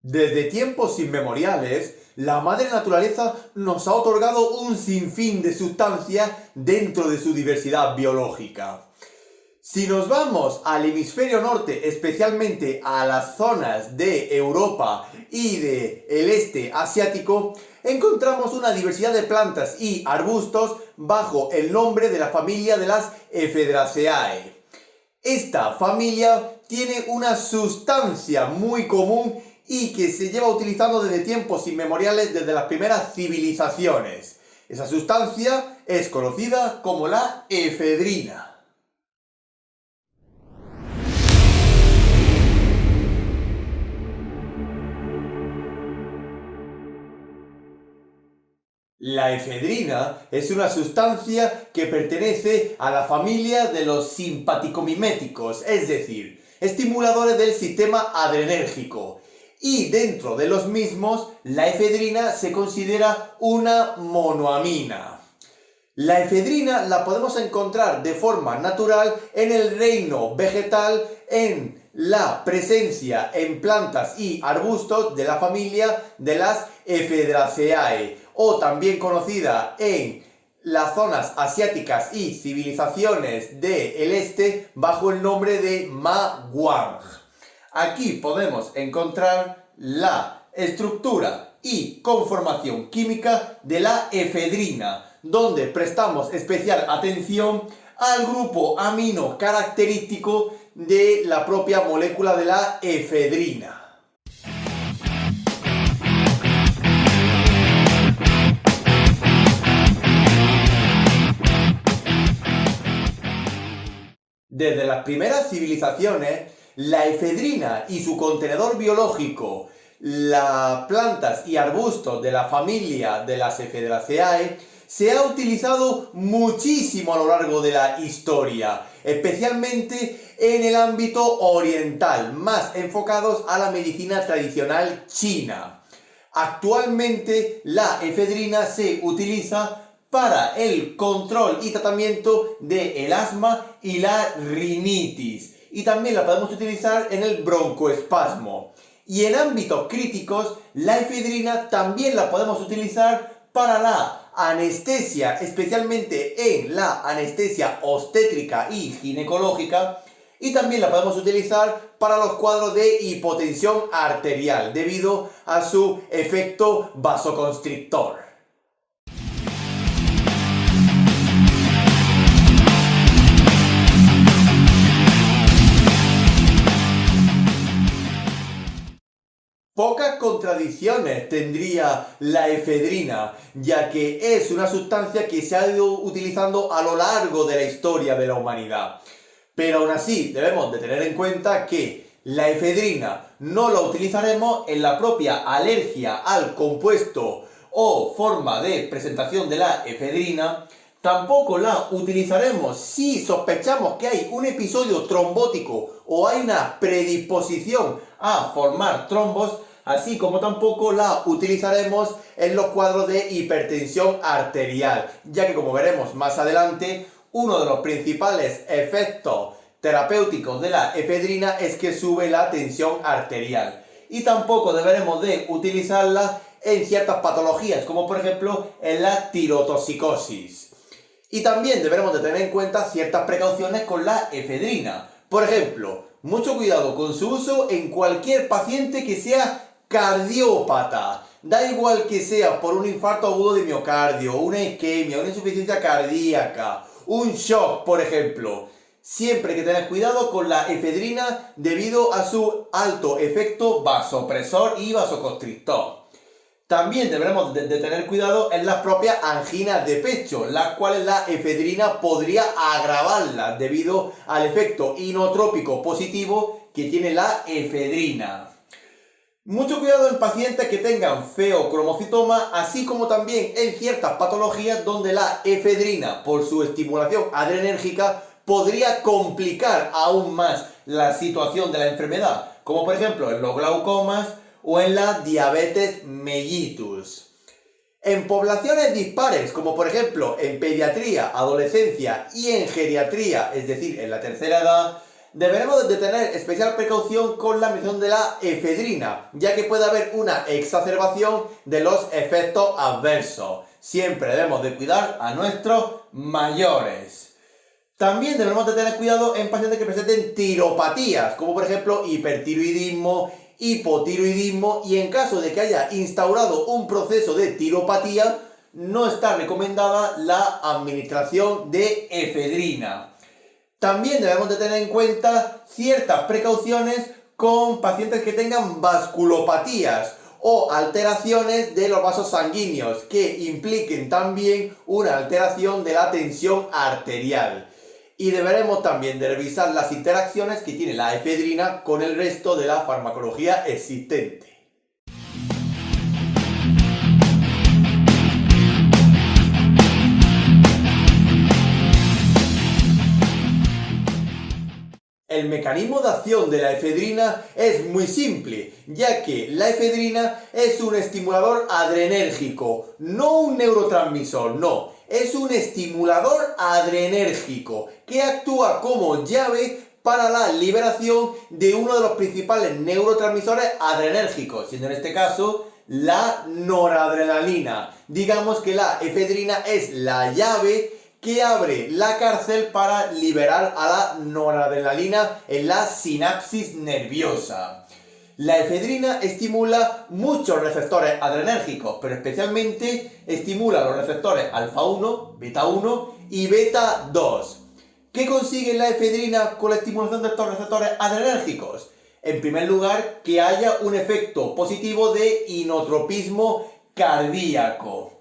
Desde tiempos inmemoriales, la madre naturaleza nos ha otorgado un sinfín de sustancias dentro de su diversidad biológica. Si nos vamos al hemisferio norte, especialmente a las zonas de Europa y del este asiático, encontramos una diversidad de plantas y arbustos bajo el nombre de la familia de las Ephedraceae. Esta familia tiene una sustancia muy común y que se lleva utilizando desde tiempos inmemoriales, desde las primeras civilizaciones. Esa sustancia es conocida como la efedrina. La efedrina es una sustancia que pertenece a la familia de los simpaticomiméticos, es decir, estimuladores del sistema adrenérgico. Y dentro de los mismos, la efedrina se considera una monoamina. La efedrina la podemos encontrar de forma natural en el reino vegetal, en la presencia en plantas y arbustos de la familia de las Ephedraceae, o también conocida en las zonas asiáticas y civilizaciones del este bajo el nombre de Ma Guang. Aquí podemos encontrar la estructura y conformación química de la efedrina, donde prestamos especial atención al grupo amino característico de la propia molécula de la efedrina. Desde las primeras civilizaciones, la efedrina y su contenedor biológico, las plantas y arbustos de la familia de las Ephedraceae, se ha utilizado muchísimo a lo largo de la historia, especialmente en el ámbito oriental, más enfocados a la medicina tradicional china. Actualmente la efedrina se utiliza para el control y tratamiento del asma y la rinitis, y también la podemos utilizar en el broncoespasmo. Y en ámbitos críticos, la efedrina también la podemos utilizar para la anestesia, especialmente en la anestesia obstétrica y ginecológica, y también la podemos utilizar para los cuadros de hipotensión arterial debido a su efecto vasoconstrictor. Pocas contradicciones tendría la efedrina, ya que es una sustancia que se ha ido utilizando a lo largo de la historia de la humanidad. Pero aún así debemos de tener en cuenta que la efedrina no la utilizaremos en la propia alergia al compuesto o forma de presentación de la efedrina. Tampoco la utilizaremos si sospechamos que hay un episodio trombótico o hay una predisposición a formar trombos, así como tampoco la utilizaremos en los cuadros de hipertensión arterial, ya que, como veremos más adelante, uno de los principales efectos terapéuticos de la efedrina es que sube la tensión arterial. Y tampoco deberemos de utilizarla en ciertas patologías, como por ejemplo en la tirotoxicosis. Y también deberemos de tener en cuenta ciertas precauciones con la efedrina. Por ejemplo, mucho cuidado con su uso en cualquier paciente que sea cardiópata. Da igual que sea por un infarto agudo de miocardio, una isquemia, una insuficiencia cardíaca, un shock, por ejemplo. Siempre hay que tener cuidado con la efedrina debido a su alto efecto vasopresor y vasoconstrictor. También deberemos de tener cuidado en las propias anginas de pecho, las cuales la efedrina podría agravarlas debido al efecto inotrópico positivo que tiene la efedrina. Mucho cuidado en pacientes que tengan feocromocitoma, así como también en ciertas patologías donde la efedrina, por su estimulación adrenérgica, podría complicar aún más la situación de la enfermedad, como por ejemplo en los glaucomas o en la diabetes mellitus. En poblaciones dispares, como por ejemplo en pediatría, adolescencia y en geriatría, es decir, en la tercera edad, deberemos de tener especial precaución con la administración de la efedrina, ya que puede haber una exacerbación de los efectos adversos. Siempre debemos de cuidar a nuestros mayores. También debemos de tener cuidado en pacientes que presenten tiropatías, como por ejemplo hipertiroidismo, hipotiroidismo, y en caso de que haya instaurado un proceso de tiropatía, no está recomendada la administración de efedrina. También debemos de tener en cuenta ciertas precauciones con pacientes que tengan vasculopatías o alteraciones de los vasos sanguíneos que impliquen también una alteración de la tensión arterial. Y deberemos también de revisar las interacciones que tiene la efedrina con el resto de la farmacología existente. El mecanismo de acción de la efedrina es muy simple, ya que la efedrina es un estimulador adrenérgico, no un neurotransmisor, no, es un estimulador adrenérgico que actúa como llave para la liberación de uno de los principales neurotransmisores adrenérgicos, siendo en este caso la noradrenalina. Digamos que la efedrina es la llave que abre la cárcel para liberar a la noradrenalina en la sinapsis nerviosa. La efedrina estimula muchos receptores adrenérgicos, pero especialmente estimula los receptores alfa 1, beta 1 y beta 2. ¿Qué consigue la efedrina con la estimulación de estos receptores adrenérgicos? En primer lugar, que haya un efecto positivo de inotropismo cardíaco.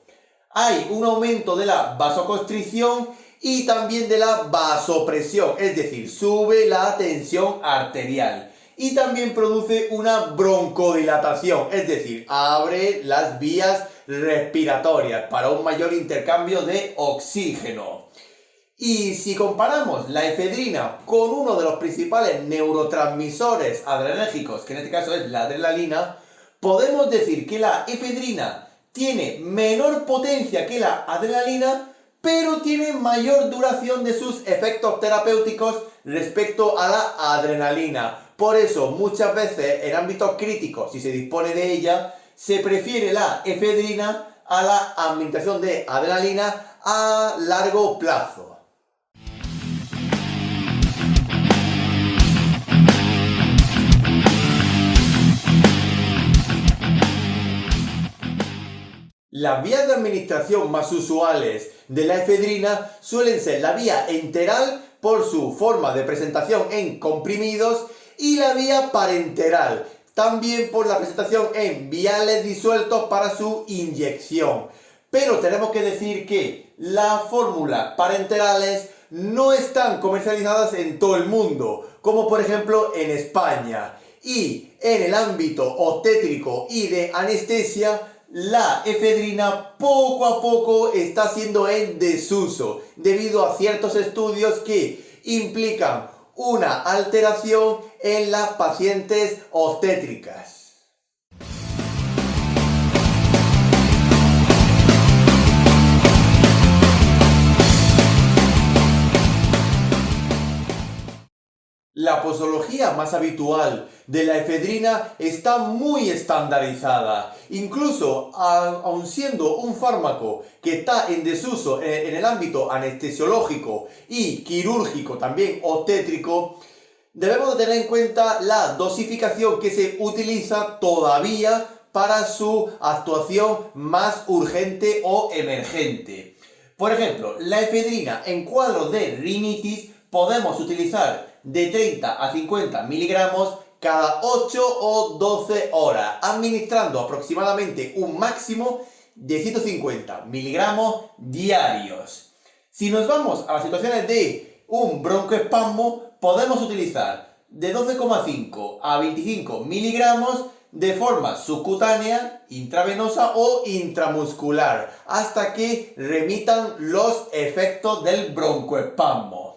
Hay un aumento de la vasoconstricción y también de la vasopresión, es decir, sube la tensión arterial. Y también produce una broncodilatación, es decir, abre las vías respiratorias para un mayor intercambio de oxígeno. Y si comparamos la efedrina con uno de los principales neurotransmisores adrenérgicos, que en este caso es la adrenalina, podemos decir que la efedrina tiene menor potencia que la adrenalina, pero tiene mayor duración de sus efectos terapéuticos respecto a la adrenalina. Por eso, muchas veces en ámbitos críticos, si se dispone de ella, se prefiere la efedrina a la administración de adrenalina a largo plazo. Las vías de administración más usuales de la efedrina suelen ser la vía enteral por su forma de presentación en comprimidos y la vía parenteral, también por la presentación en viales disueltos para su inyección. Pero tenemos que decir que las fórmulas parenterales no están comercializadas en todo el mundo, como por ejemplo en España. Y en el ámbito obstétrico y de anestesia, la efedrina poco a poco está siendo en desuso debido a ciertos estudios que implican una alteración en las pacientes obstétricas. La posología más habitual de la efedrina está muy estandarizada. Incluso, aun siendo un fármaco que está en desuso en el ámbito anestesiológico y quirúrgico, también obstétrico, debemos tener en cuenta la dosificación que se utiliza todavía para su actuación más urgente o emergente. Por ejemplo, la efedrina en cuadros de rinitis podemos utilizar de 30 a 50 miligramos cada 8 o 12 horas, administrando aproximadamente un máximo de 150 miligramos diarios. Si nos vamos a las situaciones de un broncoespasmo, podemos utilizar de 12,5 a 25 miligramos de forma subcutánea, intravenosa o intramuscular, hasta que remitan los efectos del broncoespasmo.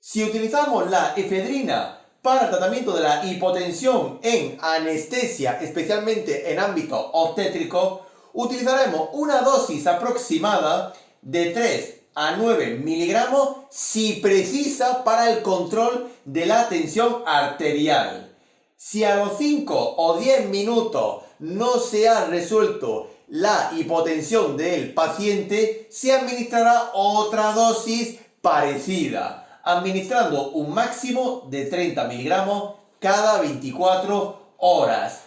Si utilizamos la efedrina para el tratamiento de la hipotensión en anestesia, especialmente en ámbito obstétrico, utilizaremos una dosis aproximada de 3 a 9 miligramos si precisa para el control de la tensión arterial. Si a los 5 o 10 minutos no se ha resuelto la hipotensión del paciente, se administrará otra dosis parecida, administrando un máximo de 30 miligramos cada 24 horas.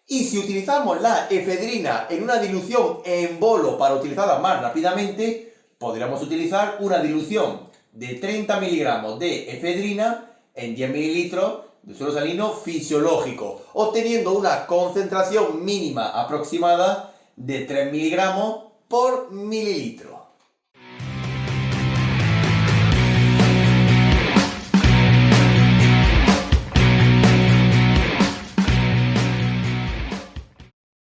Y si utilizamos la efedrina en una dilución en bolo para utilizarla más rápidamente, podríamos utilizar una dilución de 30 miligramos de efedrina en 10 mililitros de suero salino fisiológico, obteniendo una concentración mínima aproximada de 3 miligramos por mililitro.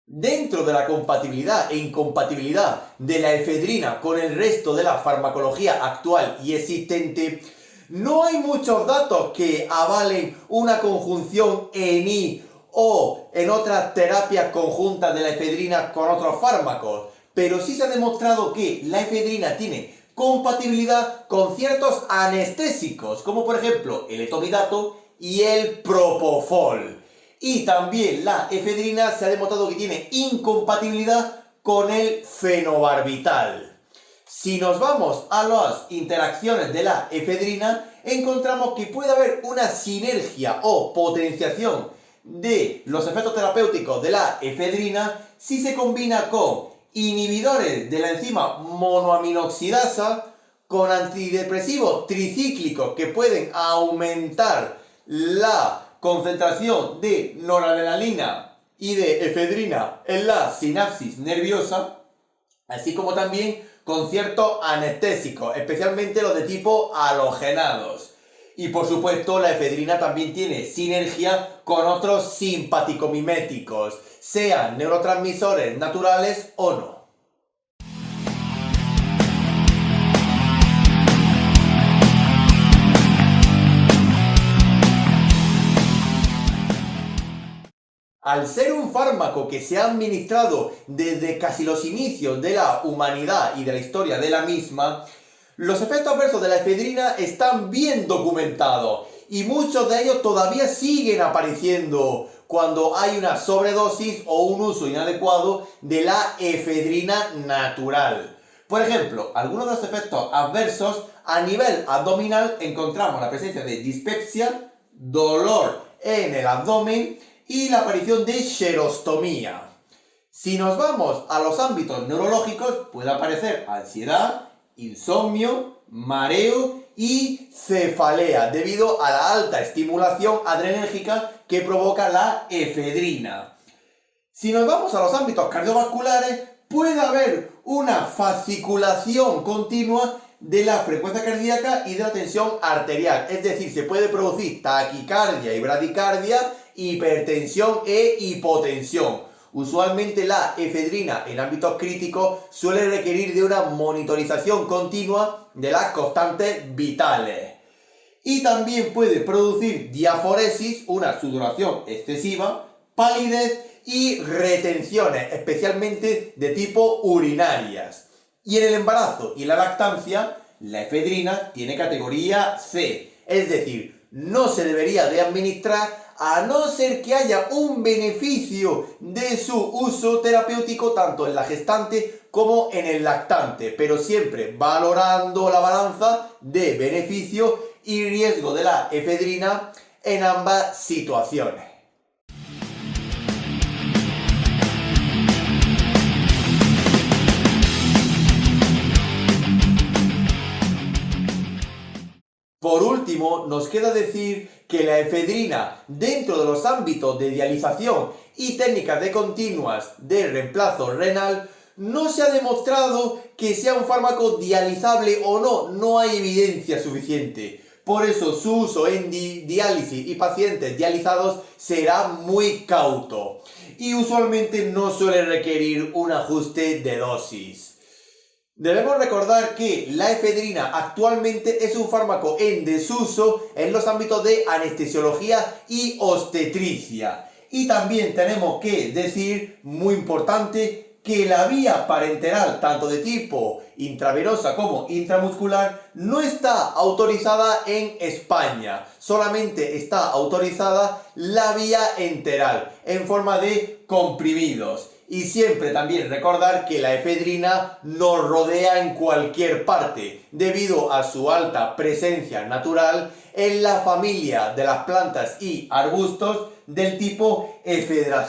Dentro de la compatibilidad e incompatibilidad de la efedrina con el resto de la farmacología actual y existente, no hay muchos datos que avalen una conjunción en I o en otras terapias conjuntas de la efedrina con otros fármacos, pero sí se ha demostrado que la efedrina tiene compatibilidad con ciertos anestésicos, como por ejemplo el etomidato y el propofol. Y también la efedrina se ha demostrado que tiene incompatibilidad con el fenobarbital. Si nos vamos a las interacciones de la efedrina, encontramos que puede haber una sinergia o potenciación de los efectos terapéuticos de la efedrina si se combina con inhibidores de la enzima monoaminoxidasa, con antidepresivos tricíclicos que pueden aumentar la concentración de noradrenalina y de efedrina en la sinapsis nerviosa, así como también con ciertos anestésicos, especialmente los de tipo halogenados. Y por supuesto la efedrina también tiene sinergia con otros simpaticomiméticos, sean neurotransmisores naturales o no. Al ser un fármaco que se ha administrado desde casi los inicios de la humanidad y de la historia de la misma, los efectos adversos de la efedrina están bien documentados y muchos de ellos todavía siguen apareciendo cuando hay una sobredosis o un uso inadecuado de la efedrina natural. Por ejemplo, algunos de los efectos adversos a nivel abdominal encontramos la presencia de dispepsia, dolor en el abdomen y la aparición de xerostomía. Si nos vamos a los ámbitos neurológicos, puede aparecer ansiedad, insomnio, mareo y cefalea debido a la alta estimulación adrenérgica que provoca la efedrina. Si nos vamos a los ámbitos cardiovasculares, puede haber una fasciculación continua de la frecuencia cardíaca y de la tensión arterial, es decir, se puede producir taquicardia y bradicardia, hipertensión e hipotensión. Usualmente la efedrina en ámbitos críticos suele requerir de una monitorización continua de las constantes vitales. Y también puede producir diaforesis, una sudoración excesiva, palidez y retenciones, especialmente de tipo urinarias. Y en el embarazo y la lactancia, la efedrina tiene categoría C, es decir, no se debería de administrar a no ser que haya un beneficio de su uso terapéutico tanto en la gestante como en el lactante, pero siempre valorando la balanza de beneficio y riesgo de la efedrina en ambas situaciones. Por último, nos queda decir que la efedrina, dentro de los ámbitos de dialización y técnicas de continuas de reemplazo renal, no se ha demostrado que sea un fármaco dializable o no, no hay evidencia suficiente. Por eso su uso en diálisis y pacientes dializados será muy cauto y usualmente no suele requerir un ajuste de dosis. Debemos recordar que la efedrina actualmente es un fármaco en desuso en los ámbitos de anestesiología y obstetricia. Y también tenemos que decir, muy importante, que la vía parenteral, tanto de tipo intravenosa como intramuscular, no está autorizada en España. Solamente está autorizada la vía enteral, en forma de comprimidos. Y siempre también recordar que la efedrina nos rodea en cualquier parte, debido a su alta presencia natural en la familia de las plantas y arbustos del tipo Ephedra.